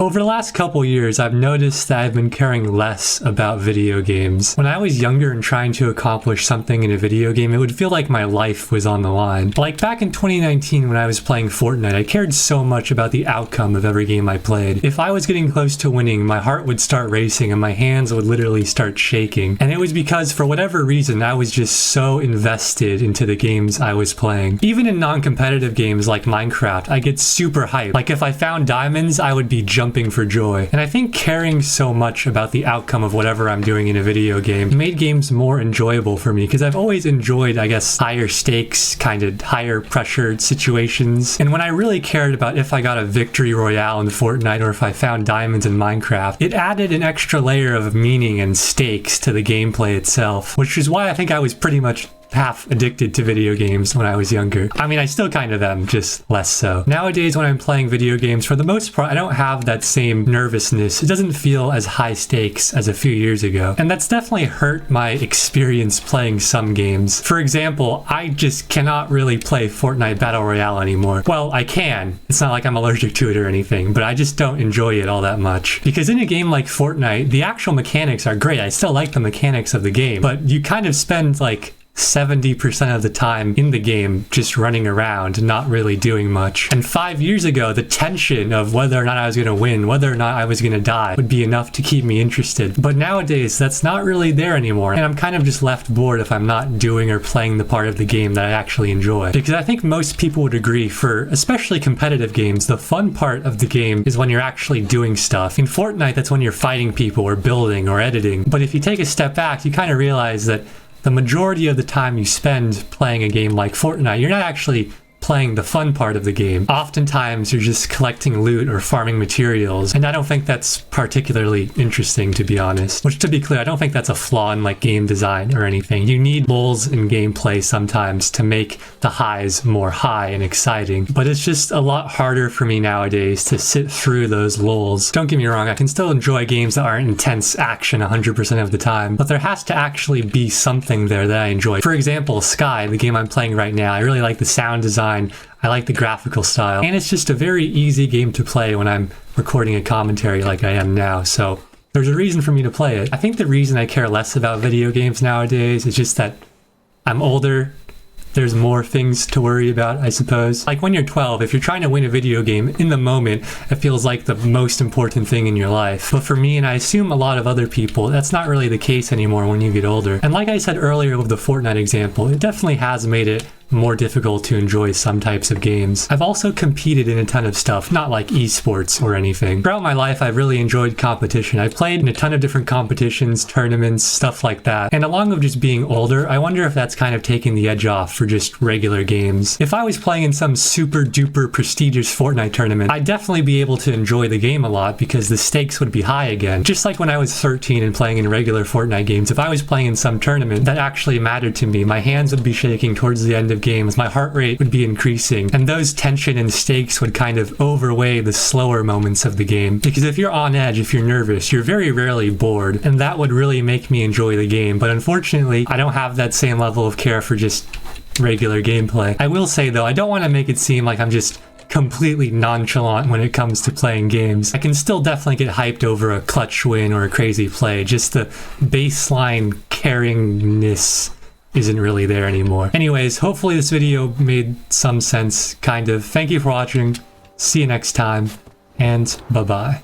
Over the last couple years, I've noticed that I've been caring less about video games. When I was younger and trying to accomplish something in a video game, it would feel like my life was on the line. Like back in 2019 when I was playing Fortnite, I cared so much about the outcome of every game I played. If I was getting close to winning, my heart would start racing and my hands would literally start shaking. And it was because for whatever reason, I was just so invested into the games I was playing. Even in non-competitive games like Minecraft, I get super hyped. Like if I found diamonds, I would be jumping for joy. And I think caring so much about the outcome of whatever I'm doing in a video game made games more enjoyable for me, because I've always enjoyed, I guess, higher stakes, kind of higher pressured situations. And when I really cared about if I got a victory royale in Fortnite or if I found diamonds in Minecraft, it added an extra layer of meaning and stakes to the gameplay itself, which is why I think I was pretty much half addicted to video games when I was younger. I mean, I still kind of am, just less so. Nowadays, when I'm playing video games, for the most part, I don't have that same nervousness. It doesn't feel as high stakes as a few years ago. And that's definitely hurt my experience playing some games. For example, I just cannot really play Fortnite Battle Royale anymore. Well, I can. It's not like I'm allergic to it or anything, but I just don't enjoy it all that much. Because in a game like Fortnite, the actual mechanics are great. I still like the mechanics of the game, but you kind of spend like 70% of the time in the game just running around, not really doing much. And 5 years ago, the tension of whether or not I was going to win, whether or not I was going to die, would be enough to keep me interested. But nowadays, that's not really there anymore. And I'm kind of just left bored if I'm not doing or playing the part of the game that I actually enjoy. Because I think most people would agree, for especially competitive games, the fun part of the game is when you're actually doing stuff. In Fortnite, that's when you're fighting people or building or editing. But if you take a step back, you kind of realize that the majority of the time you spend playing a game like Fortnite, you're not actually playing the fun part of the game. Oftentimes you're just collecting loot or farming materials, and I don't think that's particularly interesting, to be honest. Which, to be clear, I don't think that's a flaw in like game design or anything. You need lulls in gameplay sometimes to make the highs more high and exciting, but it's just a lot harder for me nowadays to sit through those lulls. Don't get me wrong, I can still enjoy games that aren't intense action 100% of the time, but there has to actually be something there that I enjoy. For example, Sky, the game I'm playing right now, I really like the sound design, I like the graphical style, and it's just a very easy game to play when I'm recording a commentary like I am now, so there's a reason for me to play it. I think the reason I care less about video games nowadays is just that I'm older. There's more things to worry about, I suppose. Like when you're 12, if you're trying to win a video game, in the moment, it feels like the most important thing in your life. But for me, and I assume a lot of other people, that's not really the case anymore when you get older. And like I said earlier with the Fortnite example, it definitely has made it more difficult to enjoy some types of games. I've also competed in a ton of stuff, not like esports or anything. Throughout my life, I've really enjoyed competition. I've played in a ton of different competitions, tournaments, stuff like that. And along with just being older, I wonder if that's kind of taking the edge off for just regular games. If I was playing in some super duper prestigious Fortnite tournament, I'd definitely be able to enjoy the game a lot because the stakes would be high again. Just like when I was 13 and playing in regular Fortnite games, if I was playing in some tournament that actually mattered to me, my hands would be shaking towards the end of games, my heart rate would be increasing, and those tension and stakes would kind of overweigh the slower moments of the game. Because if you're on edge, if you're nervous, you're very rarely bored, and that would really make me enjoy the game. But unfortunately, I don't have that same level of care for just regular gameplay. I will say though, I don't want to make it seem like I'm just completely nonchalant when it comes to playing games. I can still definitely get hyped over a clutch win or a crazy play. Just the baseline caringness isn't really there anymore. Anyways, hopefully this video made some sense, kind of. Thank you for watching. See you next time, and bye-bye.